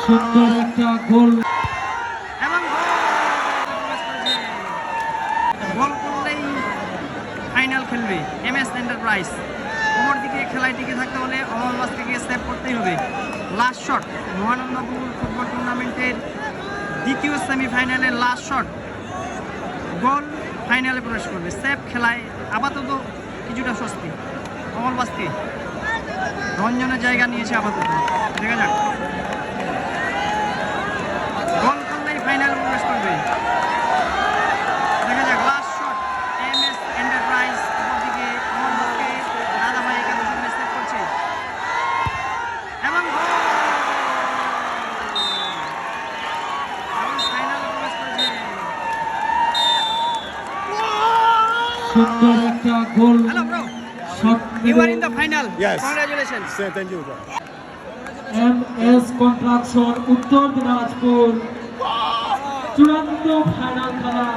সুন্দর একটা গোল এবং গোল করলেই ফাইনাল খেলবে এমএস এন্টারপ্রাইজ। ওপর দিকে খেলায় টিকে থাকতে হলে অমরবাসকে সেভ করতেই হবে। লাস্ট শট মহানন্দপুর ফুটবল টুর্নামেন্টের দ্বিতীয় সেমিফাইনালের লাস্ট শট গোল ফাইনালে প্রবেশ করবে। সেভ খেলায় আপাতত কিছুটা স্বস্তি অমরবাসকে, রঞ্জনের জায়গা নিয়েছে আপাতত। দেখা যাক গোল করলেই ফাইনালে প্রবেশ করবে। দেখা যাক লাস্ট শট এমএস এন্টারপ্রাইজ উপর দিকে অমরবাসকে দাদাভাই একাদশী সেভ করছে এবং ফাইনালে প্রবেশ করছে। সুন্দর একটা goal hello bro, shot you are in the final. Yes. Congratulations. Thank you. MS contraction উত্তর দিনাজপুর চূড়ান্ত ফাইনাল খেলা।